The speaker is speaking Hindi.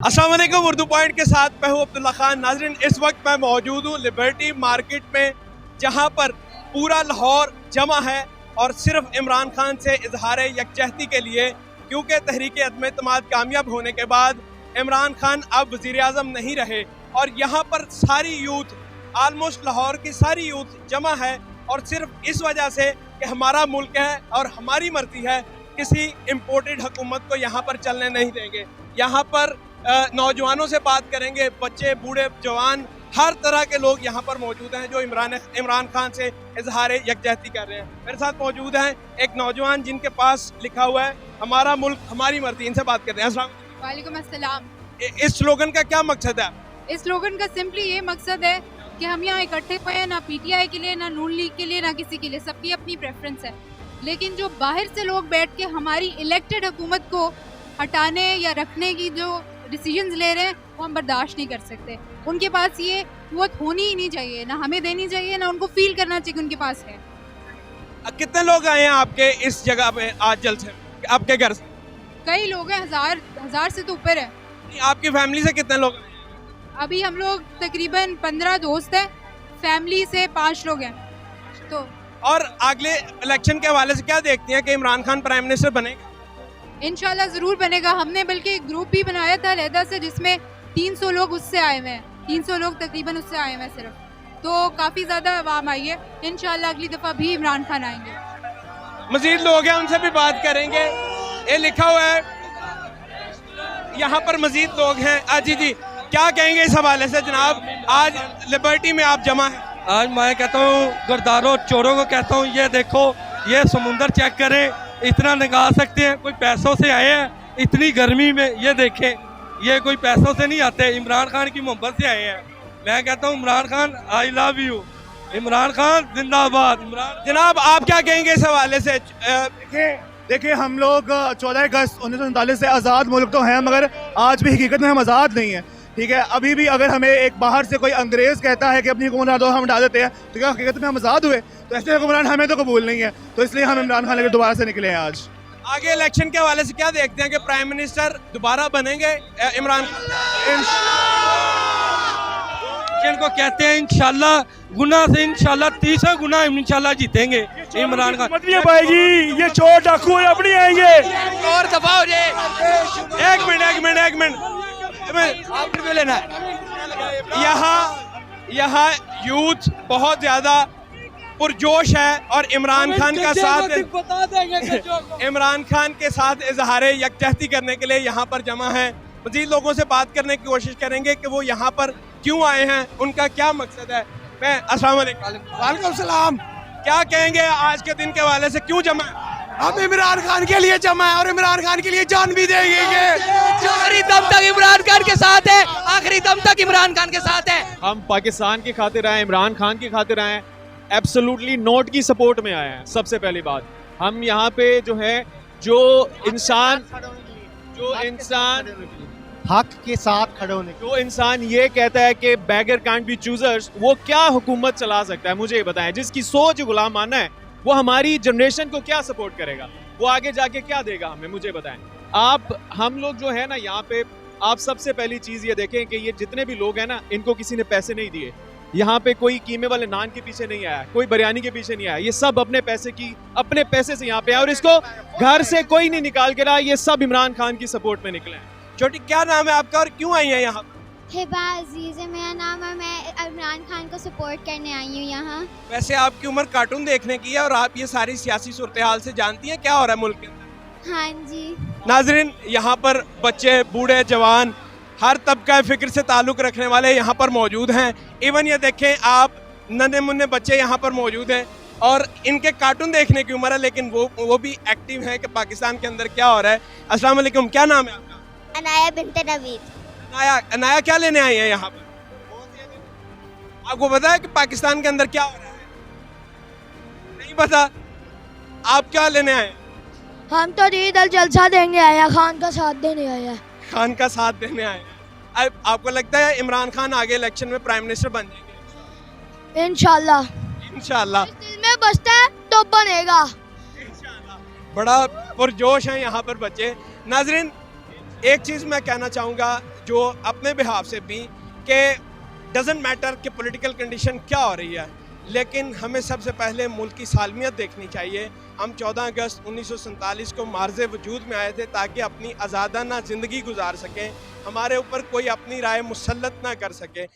अस्सलाम वालेकुम। उर्दू पॉइंट के साथ मैं हूँ अब्दुल्ला खान। नाज़रीन, इस वक्त मैं मौजूद हूँ लिबर्टी मार्केट में, जहाँ पर पूरा लाहौर जमा है और सिर्फ इमरान खान से इजहार यकजहती के लिए, क्योंकि तहरीक अदम एतमाद कामयाब होने के बाद इमरान खान अब वज़ीर आज़म नहीं रहे और यहाँ पर सारी यूथ, आलमोस्ट लाहौर की सारी यूथ जमा है और सिर्फ इस वजह से कि हमारा मुल्क है और हमारी मर्जी है, किसी इम्पोर्टेड हुकूमत को यहाँ पर चलने नहीं देंगे। यहाँ पर नौजवानों से बात करेंगे, बच्चे, बूढ़े, जवान, हर तरह के लोग यहाँ पर मौजूद हैं जो इमरान खान से इजहार यकजहती कर रहे हैं। मेरे साथ मौजूद हैं एक नौजवान जिनके पास लिखा हुआ है हमारा मुल्क हमारी मर्जी। इनसे बात करते हैं। अस्सलाम वालेकुम अस्सलाम। इस स्लोगन का क्या मकसद है? इस स्लोगन का सिंपली ये मकसद है कि हम यहाँ इकट्ठे हुए हैं, ना पीटीआई के लिए, ना नून लीग के लिए, ना किसी के लिए, सबकी अपनी प्रेफरेंस है। लेकिन जो बाहर से लोग बैठ के हमारी इलेक्टेड हुकूमत को हटाने या रखने की जो डिसीजंस ले रहे हैं वो हम बर्दाश्त नहीं कर सकते। उनके पास ये कुव्वत होनी ही नहीं चाहिए, ना हमें देनी चाहिए, ना उनको फील करना चाहिए कि उनके पास है। कितने लोग आए हैं आपके इस जगह पे आज जलसे, आपके घर से? कई लोग हैं, हजार से तो ऊपर है। आपकी फैमिली से कितने लोग? अभी हम लोग तकरीबन 15 दोस्त हैं, फैमिली से 5 लोग हैं। तो और अगले इलेक्शन के हवाले से क्या देखती हैं कि इमरान खान प्राइम मिनिस्टर बनेगा? इंशाल्लाह ज़रूर बनेगा। हमने बल्कि एक ग्रुप भी बनाया था अलहदा से, जिसमें 300 लोग उससे आए हुए हैं, 300 लोग तकरीबन उससे आए हुए हैं सिर्फ। तो काफ़ी ज़्यादा आवाम आई है। इंशाल्लाह अगली दफ़ा भी इमरान खान आएंगे। मजीद लोग हैं, उनसे भी बात करेंगे। ये लिखा हुआ है यहाँ पर मजीद लोग हैं। जी जी, क्या कहेंगे इस हवाले से जनाब? आज लिबर्टी में आप जमा हैं। आज मैं कहता हूँ गुरदारों, चोरों को कहता हूँ, ये देखो, ये समुंदर चेक करें, इतना निकाल सकते हैं? कोई पैसों से आए हैं इतनी गर्मी में? ये देखें, ये कोई पैसों से नहीं आते, इमरान खान की मोहब्बत से आए हैं। मैं कहता हूँ Imran Khan, I love you, Imran Khan जिंदाबाद। इमरान जनाब, आप क्या कहेंगे इस हवाले से? देखिए, हम लोग 14 अगस्त 1939 से आज़ाद मुल्क तो हैं, मगर आज भी हकीकत में हम आज़ाद नहीं हैं। ठीक है, अभी भी अगर हमें एक बाहर से कोई अंग्रेज़ कहता है कि अपनी हुकूमत दो, हम डाल देते हैं, तो क्या हकीकत में हम आज़ाद हुए? तो ऐसे हुक्मरान हमें तो कबूल नहीं है, तो इसलिए हम इमरान खान लेकर दोबारा से निकले हैं आज। आगे इलेक्शन के हवाले से क्या देखते हैं कि प्राइम मिनिस्टर दोबारा बनेंगे इमरान खान? जिनको कहते हैं इंशाल्लाह, गुना से इंशाल्लाह 30 गुना इंशाल्लाह जीतेंगे इमरान खान। मतलब पाएगी, ये चोर डाकू अपनी आएंगे। और दफा हो जाए। एक मिनट लेना। यहाँ यूथ बहुत ज्यादा पुरजोश है और इमरान खान का साथ, इमरान खान के साथ इजहार यकजहती करने के लिए यहाँ पर जमा है। मजीद लोगों से बात करने की कोशिश करेंगे कि वो यहाँ पर क्यों आए हैं, उनका क्या मकसद है। मैं अस्सलाम वालेकुम सलाम। क्या कहेंगे आज के दिन के हवाले से, क्यों जमा है? हम इमरान खान के लिए जमा है और इमरान खान के लिए जान भी देंगे। आखिरी दम तक इमरान खान के साथ है, आखिरी दम तक इमरान खान के साथ है। हम पाकिस्तान की खातिर आए, इमरान खान की खातिर आए, एब्सोल्युटली नोट की सपोर्ट में आए हैं। सबसे पहली बात, हम यहाँ पे जो है जो इंसान हक के साथ खड़े होने, जो इंसान ये कहता है कि बैगर कांट बी चूजर्स, वो क्या हुकूमत चला सकता है? मुझे ये बताएं। जिसकी सोच गुलामाना है वो हमारी जनरेशन को क्या सपोर्ट करेगा? वो आगे जाके क्या देगा हमें? मुझे बताएं आप। हम लोग जो है ना यहाँ पे, आप सबसे पहली चीज ये देखें कि ये जितने भी लोग हैं ना, इनको किसी ने पैसे नहीं दिए। यहाँ पे कोई कीमे वाले नान के पीछे नहीं आया, कोई बिरयानी के पीछे नहीं आया। ये सब अपने पैसे से यहाँ पे आया और इसको घर से कोई नहीं निकाल के रहा। ये सब इमरान खान की सपोर्ट में निकले हैं। छोटी, क्या नाम है आपका और क्यों आई है यहाँ? हिबा अजीज है मेरा नाम है। मैं इमरान खान को सपोर्ट करने आई हूँ यहाँ। वैसे आपकी उम्र कार्टून देखने की है और आप ये सारी सियासी सूरत हाल से जानती हैं क्या हो रहा है मुल्क के अंदर? हाँ जी। नाजरीन, यहाँ पर बच्चे, बूढ़े, जवान, हर तबका फिक्र से ताल्लुक़ रखने वाले यहाँ पर मौजूद हैं। इवन ये देखें आप, नन्हे मुन्ने बच्चे यहाँ पर मौजूद हैं और इनके कार्टून देखने की उम्र है, लेकिन वो भी एक्टिव हैं कि पाकिस्तान के अंदर क्या हो रहा है। अस्सलाम वालेकुम, क्या नाम है आपका? अनाया बिनते नवीद। अनाया, क्या लेने आई है यहाँ पर? आपको पता है कि पाकिस्तान के अंदर क्या हो रहा है? नहीं पता? आप क्या लेने आए? हम तो ईद अल जलसा देने आए हैं, खान का साथ देने आए हैं। खान का साथ देने आए हैं। आपको लगता है इमरान खान आगे इलेक्शन में प्राइम मिनिस्टर बन जाएंगे? इंशाल्लाह दिल में बसता है तो बनेगा। बड़ा पुरजोश है यहाँ पर बच्चे। नाजरीन, एक चीज़ मैं कहना चाहूँगा, जो अपने बिहाव से भी कि डजेंट मैटर कि पॉलिटिकल कंडीशन क्या हो रही है, लेकिन हमें सबसे पहले मुल्क की सालमियत देखनी चाहिए। हम 14 अगस्त 1947 को मार्ज़े वजूद में आए थे ताकि अपनी आज़ादाना ज़िंदगी गुजार सकें, हमारे ऊपर कोई अपनी राय मुसल्लत ना कर सके।